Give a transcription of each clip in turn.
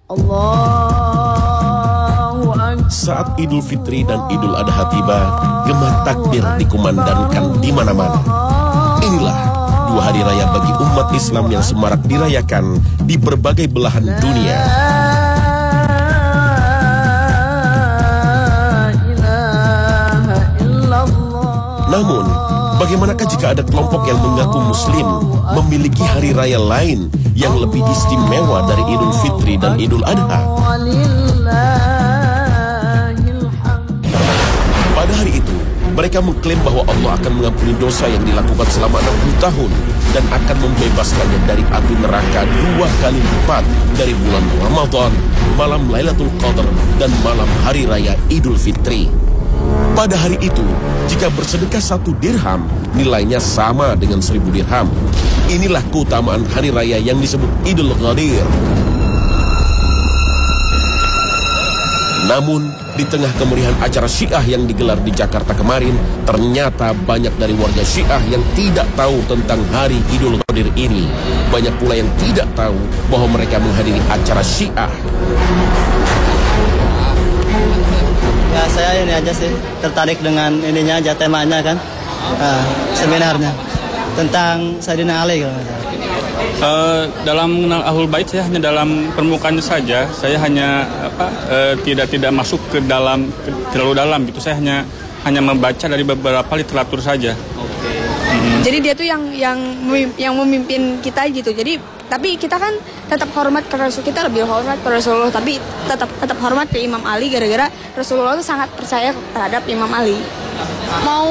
Saat Idul Fitri dan Idul Adha tiba, gema takbir dikumandangkan di mana-mana. Inilah dua hari raya bagi umat Islam yang semarak dirayakan di berbagai belahan dunia. Namun, bagaimanakah jika ada kelompok yang mengaku Muslim memiliki hari raya lain yang lebih istimewa dari Idul Fitri dan Idul Adha? Pada hari itu, mereka mengklaim bahwa Allah akan mengampuni dosa yang dilakukan selama 60 tahun dan akan membebaskannya dari api neraka 2 kali lipat dari bulan Ramadan, malam Lailatul Qadar, dan malam Hari Raya Idul Fitri. Pada hari itu, jika bersedekah 1 dirham, nilainya sama dengan 1000 dirham. Inilah keutamaan hari raya yang disebut Idul Ghadir. Namun, di tengah kemeriahan acara Syiah yang digelar di Jakarta kemarin, ternyata banyak dari warga Syiah yang tidak tahu tentang hari Idul Ghadir ini. Banyak pula yang tidak tahu bahwa mereka menghadiri acara Syiah. Ya, saya ini aja sih, tertarik dengan ininya aja, temanya kan, seminarnya tentang Sayyidina Ali. Dalam mengenal Ahlul Bait saya hanya dalam permukaannya saja. Saya hanya tidak masuk ke dalam terlalu dalam gitu. Saya hanya membaca dari beberapa literatur saja. Jadi dia tuh yang memimpin kita gitu. Jadi tapi kita kan tetap hormat ke Rasul, kita lebih hormat ke Rasulullah, tapi tetap hormat ke Imam Ali gara-gara Rasulullah tuh sangat percaya terhadap Imam Ali. Mau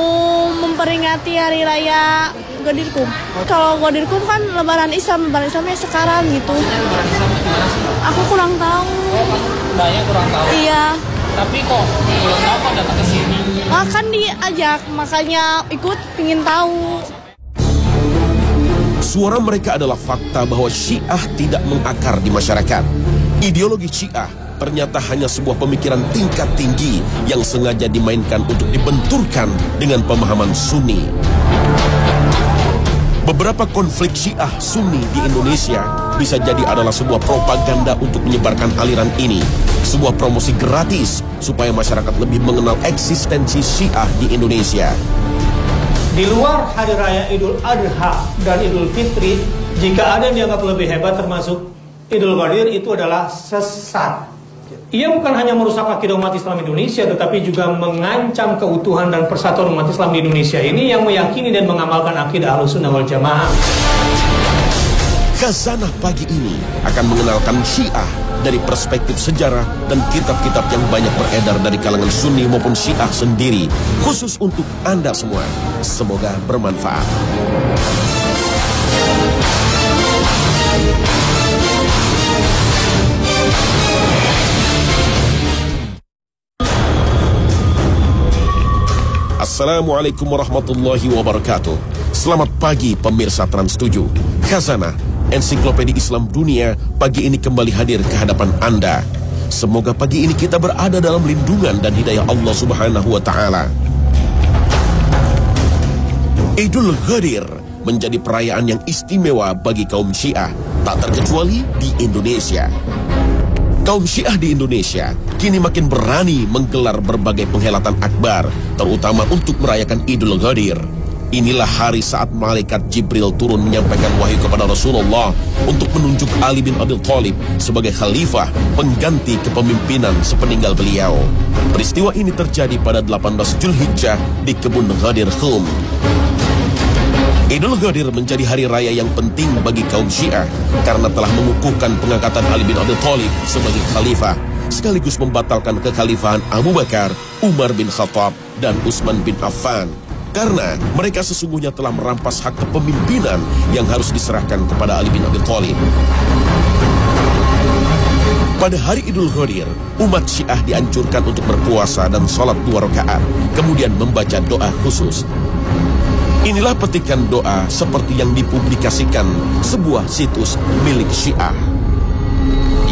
memperingati hari raya Ghadirkum. Kalau Ghadirkum kan lebaran Islamnya sekarang gitu. Aku kurang tahu. Banyak kurang tahu. Iya. Tapi kok belum tahu kok datang ke sini. Kan diajak, makanya ikut pingin tahu. Suara mereka adalah fakta bahwa Syiah tidak mengakar di masyarakat. Ideologi Syiah ternyata hanya sebuah pemikiran tingkat tinggi yang sengaja dimainkan untuk dibenturkan dengan pemahaman Sunni. Beberapa konflik Syiah Sunni di Indonesia bisa jadi adalah sebuah propaganda untuk menyebarkan aliran ini. Sebuah promosi gratis supaya masyarakat lebih mengenal eksistensi Syiah di Indonesia. Di luar hari raya Idul Adha dan Idul Fitri, jika ada yang dianggap lebih hebat termasuk Idul Ghadir, itu adalah sesat. Ia bukan hanya merusak akidah umat Islam Indonesia, tetapi juga mengancam keutuhan dan persatuan umat Islam di Indonesia ini yang meyakini dan mengamalkan akidah Ahlussunnah wal Jamaah. Khazanah pagi ini akan mengenalkan Syiah dari perspektif sejarah dan kitab-kitab yang banyak beredar dari kalangan Sunni maupun Syiah sendiri, khusus untuk Anda semua. Semoga bermanfaat. Assalamualaikum warahmatullahi wabarakatuh. Selamat pagi pemirsa Trans 7. Khazanah, ensiklopedia Islam dunia, pagi ini kembali hadir ke hadapan Anda. Semoga pagi ini kita berada dalam lindungan dan hidayah Allah Subhanahu wa Ta'ala. Idul Ghadir menjadi perayaan yang istimewa bagi kaum Syiah, tak terkecuali di Indonesia. Kaum Syiah di Indonesia kini makin berani menggelar berbagai penghelatan akbar, terutama untuk merayakan Idul Ghadir. Inilah hari saat malaikat Jibril turun menyampaikan wahyu kepada Rasulullah untuk menunjuk Ali bin Abi Thalib sebagai khalifah pengganti kepemimpinan sepeninggal beliau. Peristiwa ini terjadi pada 18 Zulhijjah di kebun Ghadir Khum. Idul Ghadir menjadi hari raya yang penting bagi kaum Syiah karena telah mengukuhkan pengangkatan Ali bin Abi Thalib sebagai khalifah, sekaligus membatalkan kekhalifahan Abu Bakar, Umar bin Khattab, dan Utsman bin Affan. Karena mereka sesungguhnya telah merampas hak kepemimpinan yang harus diserahkan kepada Ali bin Abi Thalib. Pada hari Idul Ghadir, umat Syiah dianjurkan untuk berpuasa dan sholat 2 rakaat, kemudian membaca doa khusus. Inilah petikan doa seperti yang dipublikasikan sebuah situs milik Syiah.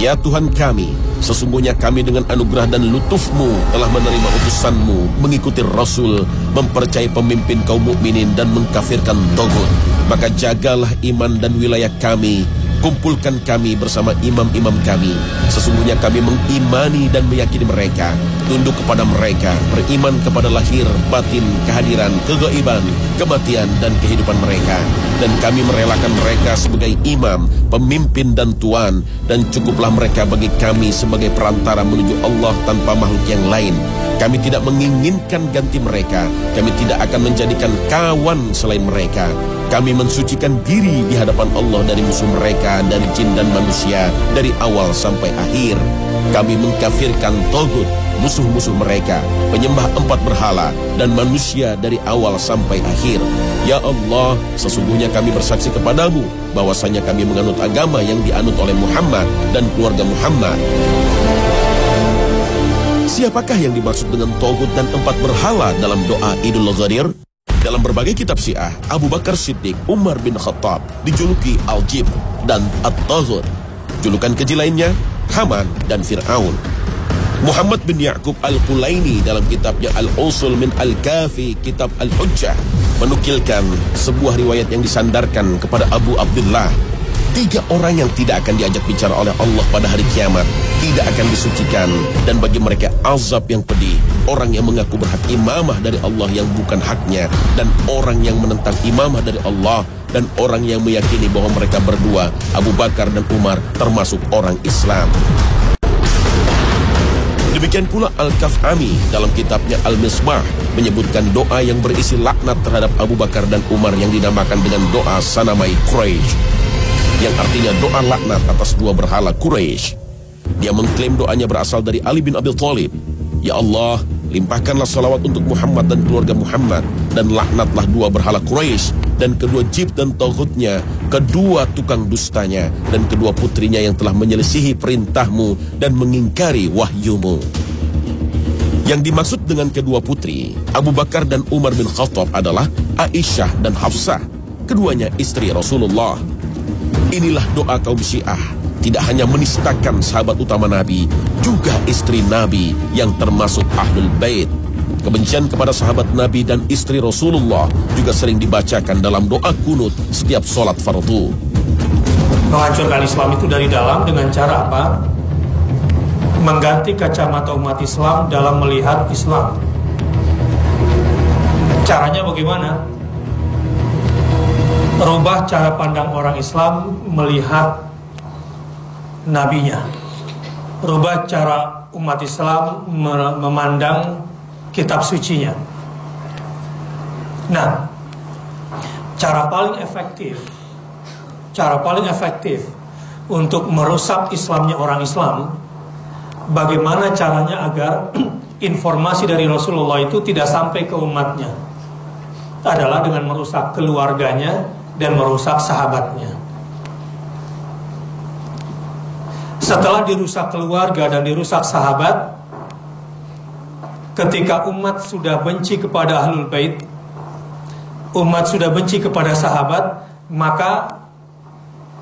Ya Tuhan kami, sesungguhnya kami dengan anugerah dan lutuf-Mu telah menerima utusan-Mu, mengikuti Rasul, mempercayai pemimpin kaum mukminin dan mengkafirkan tagut. Maka jagalah iman dan wilayah kami, Kumpulkan kami bersama imam-imam kami. Sesungguhnya kami mengimani dan meyakini mereka, tunduk kepada mereka, beriman kepada lahir, batin, kehadiran, kegaiban, kematian, dan kehidupan mereka. Dan kami merelakan mereka sebagai imam, pemimpin, dan tuan. Dan cukuplah mereka bagi kami sebagai perantara menuju Allah tanpa makhluk yang lain. Kami tidak menginginkan ganti mereka. Kami tidak akan menjadikan kawan selain mereka. Kami mensucikan diri di hadapan Allah dari musuh mereka, dari jin dan manusia, dari awal sampai akhir. Kami mengkafirkan Taghut, musuh-musuh mereka, penyembah 4 berhala, dan manusia dari awal sampai akhir. Ya Allah, sesungguhnya kami bersaksi kepadamu, bahwasanya kami menganut agama yang dianut oleh Muhammad dan keluarga Muhammad. Siapakah yang dimaksud dengan Taghut dan 4 berhala dalam doa Idul Ghadir? Dalam berbagai kitab Syiah, Abu Bakar Siddiq Umar bin Khattab dijuluki Al-Jib dan At-Taghut. Julukan keji lainnya, Haman dan Fir'aun. Muhammad bin Ya'qub Al-Qulaini dalam kitabnya Al-Usul min Al-Kafi, kitab Al-Hujjah, menukilkan sebuah riwayat yang disandarkan kepada Abu Abdullah. 3 orang yang tidak akan diajak bicara oleh Allah pada hari kiamat, tidak akan disucikan, dan bagi mereka azab yang pedih. Orang yang mengaku berhak imamah dari Allah yang bukan haknya, dan orang yang menentang imamah dari Allah, dan orang yang meyakini bahwa mereka berdua, Abu Bakar dan Umar, termasuk orang Islam. Demikian pula Al-Kaf'ami dalam kitabnya Al-Misbah menyebutkan doa yang berisi laknat terhadap Abu Bakar dan Umar yang dinamakan dengan doa Sanamai Quraisy, yang artinya doa laknat atas 2 berhala Quraisy. Dia mengklaim doanya berasal dari Ali bin Abi Thalib. Ya Allah, limpahkanlah salawat untuk Muhammad dan keluarga Muhammad, dan laknatlah 2 berhala Quraisy, dan kedua Jib dan Taghutnya, kedua tukang dustanya, dan kedua putrinya yang telah menyelisihi perintahmu dan mengingkari wahyumu. Yang dimaksud dengan kedua putri, Abu Bakar dan Umar bin Khattab adalah Aisyah dan Hafsah, keduanya istri Rasulullah. Inilah doa kaum Syiah, tidak hanya menistakan sahabat utama Nabi, juga istri Nabi yang termasuk Ahlul Bait. Kebencian kepada sahabat Nabi dan istri Rasulullah juga sering dibacakan dalam doa kunut setiap sholat fardu. Menghancurkan Islam itu dari dalam dengan cara apa? Mengganti kacamata umat Islam dalam melihat Islam. Caranya bagaimana? Merubah cara pandang orang Islam melihat nabinya. Rubah cara umat Islam memandang kitab sucinya. Nah, cara paling efektif untuk merusak Islamnya orang Islam, bagaimana caranya agar informasi dari Rasulullah itu tidak sampai ke umatnya, adalah dengan merusak keluarganya dan merusak sahabatnya. Setelah dirusak keluarga dan dirusak sahabat, ketika umat sudah benci kepada Ahlul Bait, umat sudah benci kepada sahabat, maka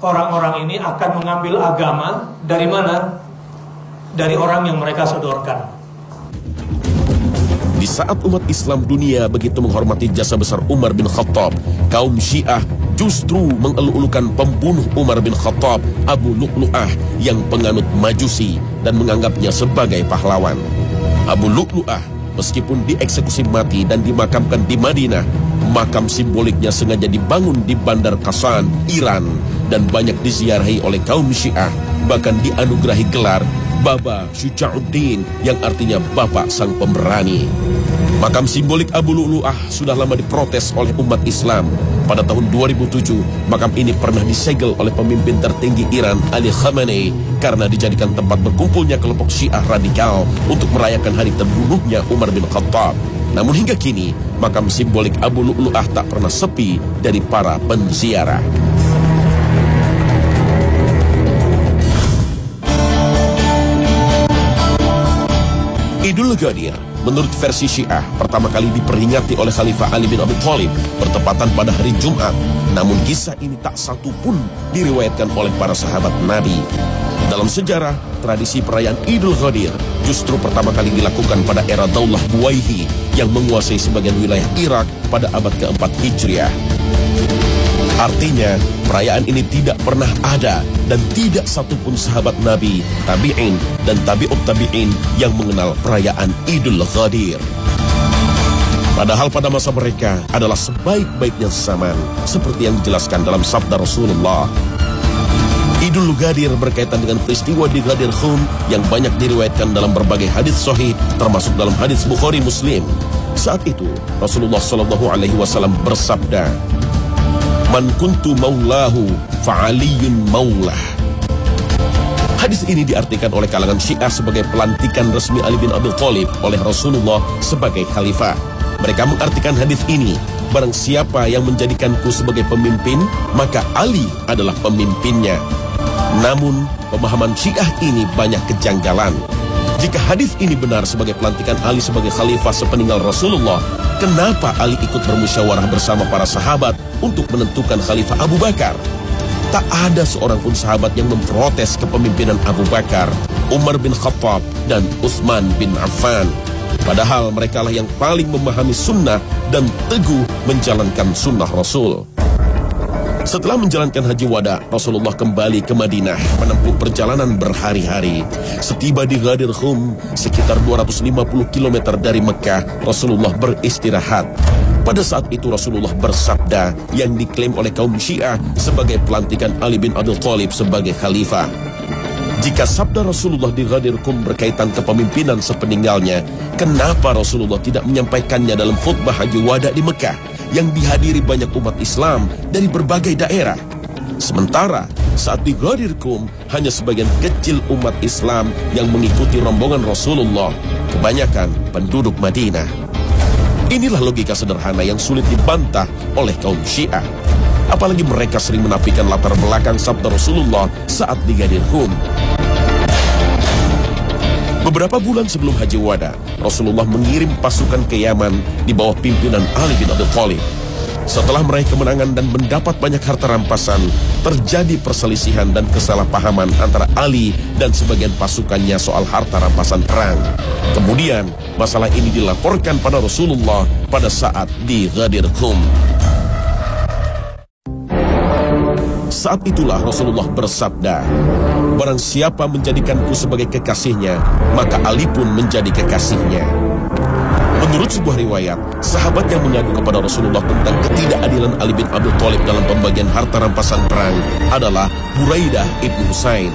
orang-orang ini akan mengambil agama dari mana? Dari orang yang mereka sodorkan. Di saat umat Islam dunia begitu menghormati jasa besar Umar bin Khattab, kaum Syiah justru mengeluh-elukan pembunuh Umar bin Khattab, Abu Lu'lu'ah, yang penganut Majusi dan menganggapnya sebagai pahlawan. Abu Lu'lu'ah meskipun dieksekusi mati dan dimakamkan di Madinah, makam simboliknya sengaja dibangun di Bandar Qasan, Iran, dan banyak diziarahi oleh kaum Syiah, bahkan dianugerahi gelar Baba Syuja'uddin, yang artinya Bapak Sang Pemberani. Makam simbolik Abu Lu'lu'ah sudah lama diprotes oleh umat Islam. Pada tahun 2007, makam ini pernah disegel oleh pemimpin tertinggi Iran, Ali Khamenei, karena dijadikan tempat berkumpulnya kelompok Syiah radikal untuk merayakan hari terbunuhnya Umar bin Khattab. Namun hingga kini, makam simbolik Abu Lu'lu'ah tak pernah sepi dari para penziarah. Idul Ghadir, menurut versi Syiah, pertama kali diperingati oleh Khalifah Ali bin Abi Thalib bertepatan pada hari Jumat. Namun kisah ini tak satu pun diriwayatkan oleh para sahabat Nabi. Dalam sejarah, tradisi perayaan Idul Ghadir justru pertama kali dilakukan pada era Daulah Buwayhi yang menguasai sebagian wilayah Irak pada abad ke-4 Hijriah. Artinya, perayaan ini tidak pernah ada dan tidak satupun sahabat Nabi, tabi'in, dan tabi'ut tabi'in yang mengenal perayaan Idul Ghadir. Padahal pada masa mereka adalah sebaik-baiknya zaman, seperti yang dijelaskan dalam sabda Rasulullah. Idul Ghadir berkaitan dengan peristiwa di Ghadir Khum yang banyak diriwayatkan dalam berbagai hadis sahih, termasuk dalam hadis Bukhari Muslim. Saat itu, Rasulullah SAW bersabda, "Man kuntu maulahu fa'aliyun maulah." Hadis ini diartikan oleh kalangan Syiah sebagai pelantikan resmi Ali bin Abi Thalib oleh Rasulullah sebagai khalifah. Mereka mengartikan hadis ini, barang siapa yang menjadikanku sebagai pemimpin, maka Ali adalah pemimpinnya. Namun, pemahaman Syiah ini banyak kejanggalan. Jika hadis ini benar sebagai pelantikan Ali sebagai khalifah sepeninggal Rasulullah, kenapa Ali ikut bermusyawarah bersama para sahabat untuk menentukan khalifah Abu Bakar? Tak ada seorang pun sahabat yang memprotes kepemimpinan Abu Bakar, Umar bin Khattab, dan Utsman bin Affan. Padahal merekalah yang paling memahami sunnah dan teguh menjalankan sunnah Rasul. Setelah menjalankan haji wada, Rasulullah kembali ke Madinah menempuh perjalanan berhari-hari. Setiba di Ghadir Khum, sekitar 250 km dari Mekah, Rasulullah beristirahat. Pada saat itu Rasulullah bersabda yang diklaim oleh kaum Syiah sebagai pelantikan Ali bin Abi Thalib sebagai khalifah. Jika sabda Rasulullah di Ghadir Khum berkaitan kepemimpinan sepeninggalnya, kenapa Rasulullah tidak menyampaikannya dalam khutbah haji wada di Mekah yang dihadiri banyak umat Islam dari berbagai daerah? Sementara saat di Ghadir Khum hanya sebagian kecil umat Islam yang mengikuti rombongan Rasulullah, kebanyakan penduduk Madinah. Inilah logika sederhana yang sulit dibantah oleh kaum Syiah. Apalagi mereka sering menafikan latar belakang sabda Rasulullah saat di Ghadir Khum. Beberapa bulan sebelum haji wada, Rasulullah mengirim pasukan ke Yaman di bawah pimpinan Ali bin Abi Thalib. Setelah meraih kemenangan dan mendapat banyak harta rampasan, terjadi perselisihan dan kesalahpahaman antara Ali dan sebagian pasukannya soal harta rampasan perang. Kemudian, masalah ini dilaporkan pada Rasulullah pada saat di Ghadir Khum. Saat itulah Rasulullah bersabda, "Barang siapa menjadikanku sebagai kekasihnya, maka Ali pun menjadi kekasihnya." Menurut sebuah riwayat, sahabat yang mengadu kepada Rasulullah tentang ketidakadilan Ali bin Abi Thalib dalam pembagian harta rampasan perang adalah Buraidah ibn Husain.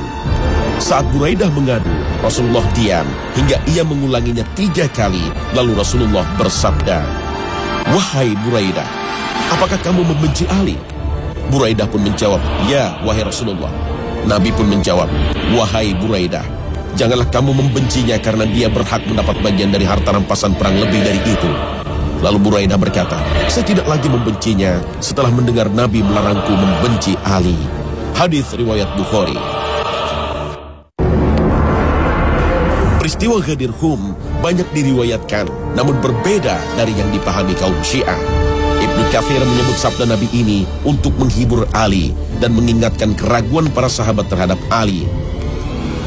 Saat Buraidah mengadu, Rasulullah diam hingga ia mengulanginya 3 kali, lalu Rasulullah bersabda, "Wahai Buraidah, apakah kamu membenci Ali?" Buraidah pun menjawab, "Ya, wahai Rasulullah." Nabi pun menjawab, "Wahai Buraidah, janganlah kamu membencinya karena dia berhak mendapat bagian dari harta rampasan perang lebih dari itu." Lalu Buraidah berkata, "Saya tidak lagi membencinya setelah mendengar Nabi melarangku membenci Ali." Hadis riwayat Bukhari. Peristiwa Ghadir Khum banyak diriwayatkan, namun berbeda dari yang dipahami kaum Syiah. Ibnu Katsir menyebut sabda Nabi ini untuk menghibur Ali dan mengingatkan keraguan para sahabat terhadap Ali.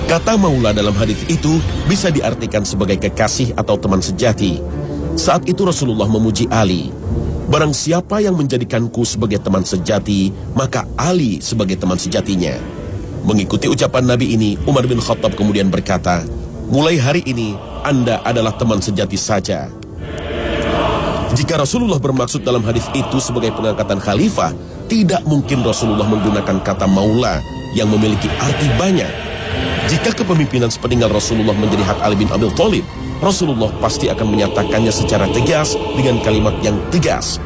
Kata maula dalam hadis itu bisa diartikan sebagai kekasih atau teman sejati. Saat itu Rasulullah memuji Ali. "Barang siapa yang menjadikanku sebagai teman sejati, maka Ali sebagai teman sejatinya." Mengikuti ucapan Nabi ini, Umar bin Khattab kemudian berkata, "Mulai hari ini, Anda adalah teman sejati saja." Jika Rasulullah bermaksud dalam hadis itu sebagai pengangkatan khalifah, tidak mungkin Rasulullah menggunakan kata maula yang memiliki arti banyak. Jika kepemimpinan sepeninggal Rasulullah menjadi hak Ali bin Abi Thalib, Rasulullah pasti akan menyatakannya secara tegas dengan kalimat yang tegas.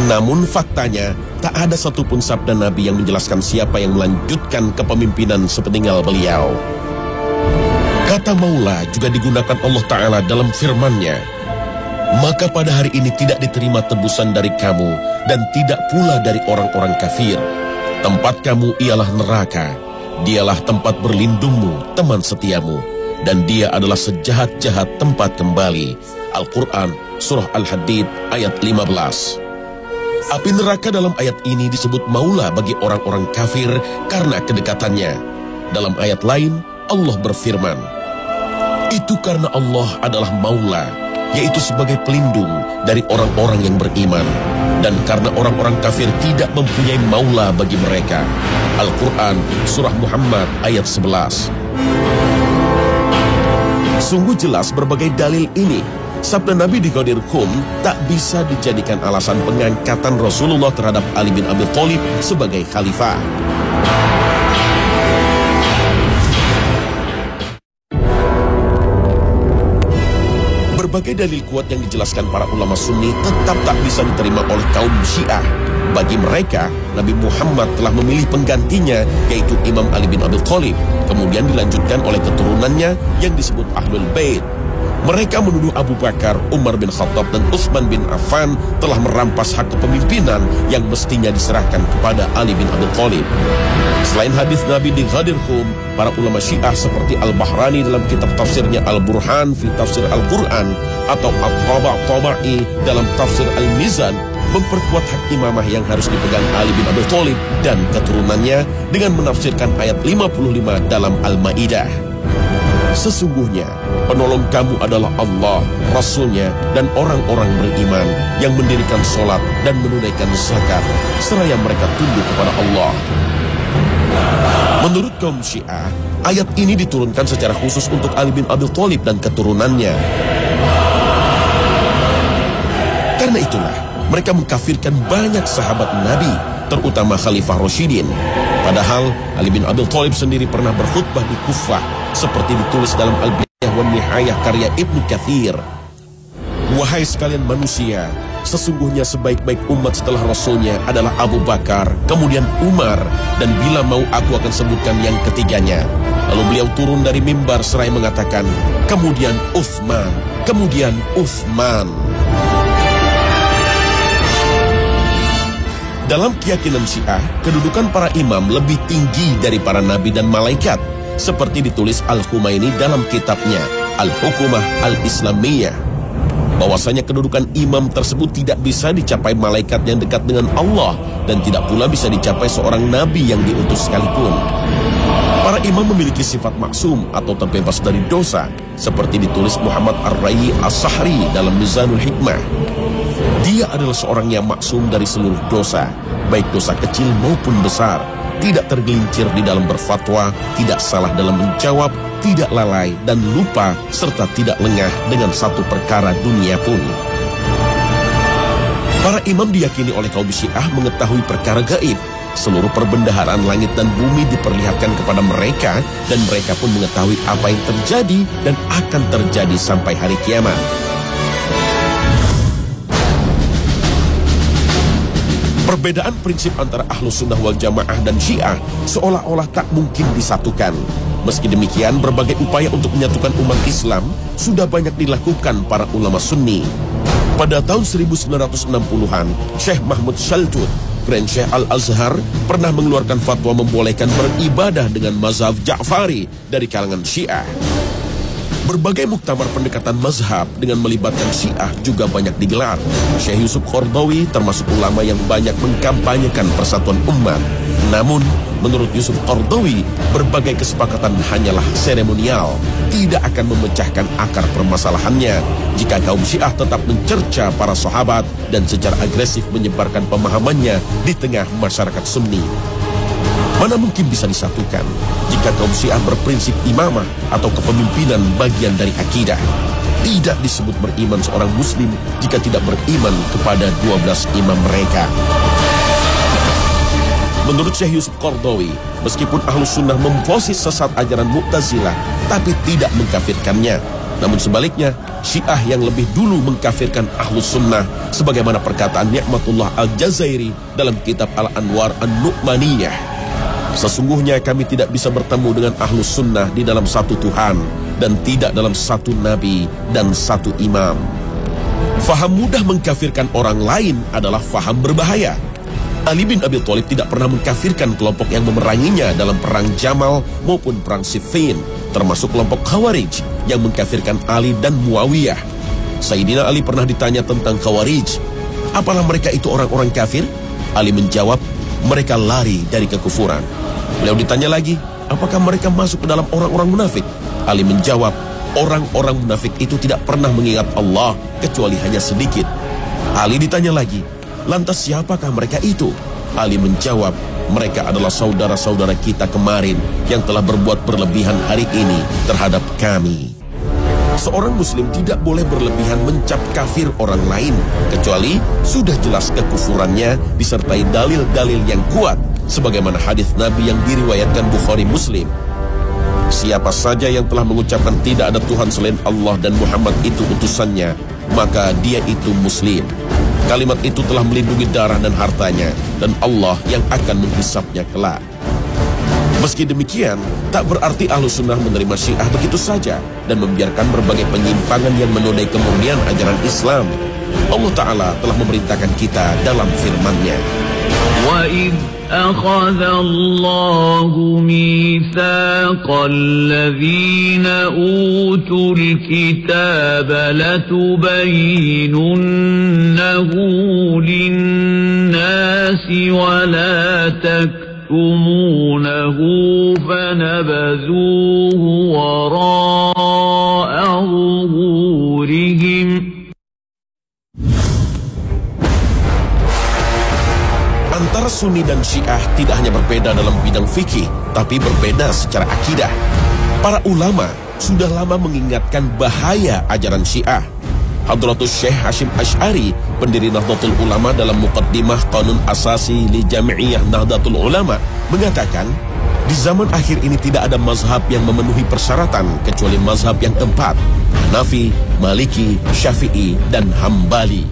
Namun faktanya, tak ada satupun sabda Nabi yang menjelaskan siapa yang melanjutkan kepemimpinan sepeninggal beliau. Kata maula juga digunakan Allah Ta'ala dalam firman-Nya, "Maka pada hari ini tidak diterima tebusan dari kamu dan tidak pula dari orang-orang kafir. Tempat kamu ialah neraka. Dialah tempat berlindungmu, teman setiamu. Dan dia adalah sejahat-jahat tempat kembali." Al-Quran, Surah Al-Hadid, ayat 15. Api neraka dalam ayat ini disebut maula bagi orang-orang kafir karena kedekatannya. Dalam ayat lain, Allah berfirman, "Itu karena Allah adalah maula, yaitu sebagai pelindung dari orang-orang yang beriman. Dan karena orang-orang kafir tidak mempunyai maula bagi mereka. Al-Quran, Surah Muhammad ayat 11. Sungguh jelas berbagai dalil ini. Sabda Nabi di Ghadir Khum tak bisa dijadikan alasan pengangkatan Rasulullah terhadap Ali bin Abi Thalib sebagai khalifah. Berbagai dalil kuat yang dijelaskan para ulama Sunni tetap tak bisa diterima oleh kaum Syiah. Bagi mereka, Nabi Muhammad telah memilih penggantinya, yaitu Imam Ali bin Abi Thalib. Kemudian dilanjutkan oleh keturunannya yang disebut Ahlul Bait. Mereka menuduh Abu Bakar, Umar bin Khattab, dan Utsman bin Affan telah merampas hak kepemimpinan yang mestinya diserahkan kepada Ali bin Abi Thalib. Selain hadis Nabi di Ghadir Khum, para ulama Syiah seperti Al-Bahrani dalam kitab tafsirnya Al-Burhan fi Tafsir Al-Quran atau At-Taba'i dalam Tafsir Al-Mizan memperkuat hak imamah yang harus dipegang Ali bin Abi Thalib dan keturunannya dengan menafsirkan ayat 55 dalam Al-Maidah. Sesungguhnya penolong kamu adalah Allah, Rasulnya, dan orang-orang beriman yang mendirikan sholat dan menunaikan zakat seraya mereka tunduk kepada Allah. Menurut kaum Syiah, ayat ini diturunkan secara khusus untuk Ali bin Abi Thalib dan keturunannya. Karena itulah mereka mengkafirkan banyak sahabat Nabi, terutama Khalifah Rasyidin. Padahal Ali bin Abi Thalib sendiri pernah berkhutbah di Kufah, seperti ditulis dalam Al-Bidayah wa Nihayah karya Ibnu Katsir. Wahai sekalian manusia, sesungguhnya sebaik-baik umat setelah Rasulnya adalah Abu Bakar, kemudian Umar, dan bila mau aku akan sebutkan yang ketiganya. Lalu beliau turun dari mimbar seraya mengatakan, kemudian Utsman, kemudian Utsman. Dalam keyakinan Syiah, kedudukan para imam lebih tinggi dari para nabi dan malaikat, seperti ditulis Al-Khumaini dalam kitabnya Al-Hukumah Al-Islamiyah. Bahwasanya kedudukan imam tersebut tidak bisa dicapai malaikat yang dekat dengan Allah dan tidak pula bisa dicapai seorang nabi yang diutus sekalipun. Para imam memiliki sifat maksum atau terbebas dari dosa, seperti ditulis Muhammad Ar-Rayyi As-Sahri dalam Mizanul Hikmah. Dia adalah seorang yang maksum dari seluruh dosa, baik dosa kecil maupun besar, tidak tergelincir di dalam berfatwa, tidak salah dalam menjawab, tidak lalai dan lupa, serta tidak lengah dengan satu perkara dunia pun. Para imam diyakini oleh kaum Syiah mengetahui perkara gaib. Seluruh perbendaharaan langit dan bumi diperlihatkan kepada mereka, dan mereka pun mengetahui apa yang terjadi dan akan terjadi sampai hari kiamat. Perbedaan prinsip antara Ahlus Sunnah wal Jamaah dan Syiah seolah-olah tak mungkin disatukan. Meski demikian, berbagai upaya untuk menyatukan umat Islam sudah banyak dilakukan para ulama Sunni. Pada tahun 1960-an, Syekh Mahmud Shaltut, Grand Syekh Al-Azhar, pernah mengeluarkan fatwa membolehkan beribadah dengan mazhab Ja'fari dari kalangan Syiah. Berbagai muktamar pendekatan mazhab dengan melibatkan Syiah juga banyak digelar. Syekh Yusuf Qaradawi termasuk ulama yang banyak mengkampanyekan persatuan umat. Namun, menurut Yusuf Qaradawi, berbagai kesepakatan hanyalah seremonial, tidak akan memecahkan akar permasalahannya jika kaum Syiah tetap mencerca para sahabat dan secara agresif menyebarkan pemahamannya di tengah masyarakat Sunni. Mana mungkin bisa disatukan jika kaum Syiah berprinsip imamah atau kepemimpinan bagian dari akidah. Tidak disebut beriman seorang muslim jika tidak beriman kepada 12 imam mereka. Menurut Syekh Yusuf Qaradawi, meskipun Ahlus Sunnah memfonis sesat ajaran Mu'tazilah, tapi tidak mengkafirkannya. Namun sebaliknya, Syiah yang lebih dulu mengkafirkan Ahlus Sunnah, sebagaimana perkataan Ni'matullah Al-Jazairi dalam kitab Al-Anwar An-Nu'maniyah. Sesungguhnya kami tidak bisa bertemu dengan Ahlus Sunnah di dalam satu Tuhan dan tidak dalam satu Nabi dan satu imam. Faham mudah mengkafirkan orang lain adalah faham berbahaya. Ali bin Abi Thalib tidak pernah mengkafirkan kelompok yang memeranginya dalam perang Jamal maupun perang Siffin, termasuk kelompok Khawarij yang mengkafirkan Ali dan Muawiyah. Sayyidina Ali pernah ditanya tentang Khawarij, apalah mereka itu orang-orang kafir? Ali menjawab, mereka lari dari kekufuran. Beliau ditanya lagi, apakah mereka masuk ke dalam orang-orang munafik? Ali menjawab, orang-orang munafik itu tidak pernah mengingat Allah kecuali hanya sedikit. Ali ditanya lagi, Lantas siapakah mereka itu? Ali menjawab, mereka adalah saudara-saudara kita kemarin yang telah berbuat berlebihan hari ini terhadap kami. Seorang muslim tidak boleh berlebihan mencap kafir orang lain, kecuali sudah jelas kekufurannya disertai dalil-dalil yang kuat, sebagaimana hadis Nabi yang diriwayatkan Bukhari Muslim. Siapa saja yang telah mengucapkan tidak ada Tuhan selain Allah dan Muhammad itu utusannya, maka dia itu muslim. Kalimat itu telah melindungi darah dan hartanya, dan Allah yang akan menghisapnya kelak. Meski demikian, tak berarti Ahlussunnah menerima Syiah begitu saja dan membiarkan berbagai penyimpangan yang menodai kemurnian ajaran Islam. Allah Ta'ala telah memerintahkan kita dalam firman-Nya. وَإِذْ أَخَذَ اللَّهُ مِيثَاقَ الَّذِينَ أُوتُوا الْكِتَابَ لَتُبَيِّنُنَّهُ لِلنَّاسِ وَلَا تَكْتُمُونَهُ فَنَبَذُوهُ وَرَاءَ ظُهُورِهِمْ. Antara Sunni dan Syiah tidak hanya berbeda dalam bidang fikih, tapi berbeda secara akidah. Para ulama sudah lama mengingatkan bahaya ajaran Syiah. Hadratus Syekh Hashim Asy'ari, pendiri Nahdlatul Ulama, dalam Muqaddimah Qanun Asasi li Jami'iyah Nahdlatul Ulama mengatakan, di zaman akhir ini tidak ada mazhab yang memenuhi persyaratan kecuali mazhab yang keempat, Hanafi, Maliki, Syafi'i, dan Hambali.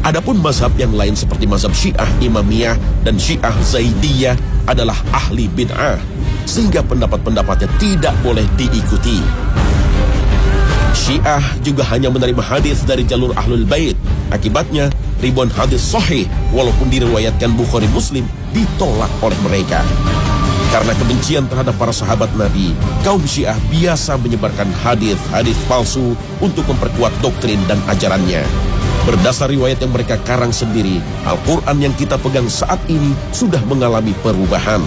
Adapun mazhab yang lain seperti mazhab Syiah Imamiyah dan Syiah Zaidiyah adalah ahli bid'ah, sehingga pendapat-pendapatnya tidak boleh diikuti. Syiah juga hanya menerima hadis dari jalur Ahlul Bait. Akibatnya, ribuan hadis sahih walaupun diriwayatkan Bukhari Muslim ditolak oleh mereka. Karena kebencian terhadap para sahabat Nabi, kaum Syiah biasa menyebarkan hadis-hadis palsu untuk memperkuat doktrin dan ajarannya. Berdasar riwayat yang mereka karang sendiri, Al-Quran yang kita pegang saat ini sudah mengalami perubahan.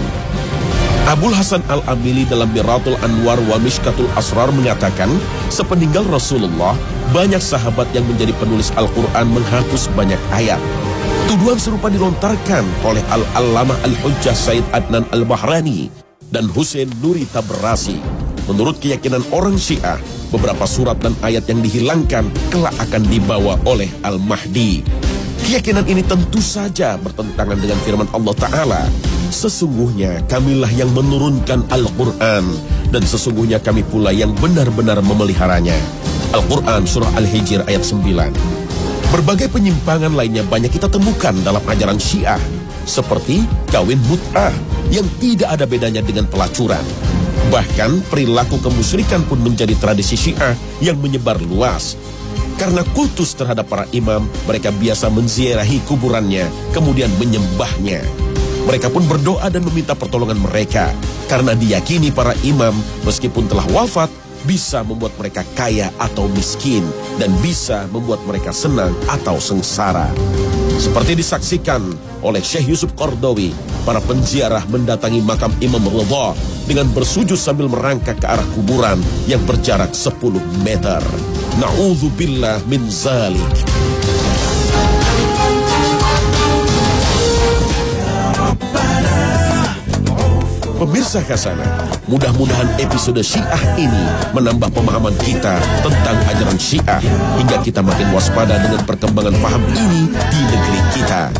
Abul Hasan Al-Amili dalam Miratul Anwar wa Mishkatul Asrar mengatakan, sepeninggal Rasulullah, banyak sahabat yang menjadi penulis Al-Quran menghapus banyak ayat. Tuduhan serupa dilontarkan oleh Al-Allamah Al-Hujjah Said Adnan Al-Bahrani dan Hussein Nuri Tabrasi. Menurut keyakinan orang Syiah, beberapa surat dan ayat yang dihilangkan kelak akan dibawa oleh Al-Mahdi. Keyakinan ini tentu saja bertentangan dengan firman Allah Ta'ala. Sesungguhnya kamilah yang menurunkan Al-Quran, dan sesungguhnya kami pula yang benar-benar memeliharanya. Al-Quran Surah Al-Hijr ayat 9. Berbagai penyimpangan lainnya banyak kita temukan dalam ajaran Syiah, seperti kawin mut'ah yang tidak ada bedanya dengan pelacuran. Bahkan perilaku kemusyrikan pun menjadi tradisi Syiah yang menyebar luas. Karena kultus terhadap para imam, mereka biasa menziarahi kuburannya, kemudian menyembahnya. Mereka pun berdoa dan meminta pertolongan mereka, karena diyakini para imam meskipun telah wafat, bisa membuat mereka kaya atau miskin, dan bisa membuat mereka senang atau sengsara. Seperti disaksikan oleh Syekh Yusuf Qardawi, para penziarah mendatangi makam Imam Ridha dengan bersujud sambil merangkak ke arah kuburan yang berjarak 10 meter. Na'udzubillah min zalik. Pemirsa Khazanah, mudah-mudahan episode Syiah ini menambah pemahaman kita tentang ajaran Syiah hingga kita makin waspada dengan perkembangan paham ini di negeri kita.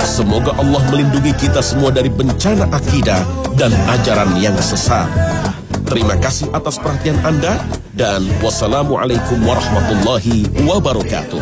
Semoga Allah melindungi kita semua dari bencana akidah dan ajaran yang sesat. Terima kasih atas perhatian Anda, dan wassalamualaikum warahmatullahi wabarakatuh.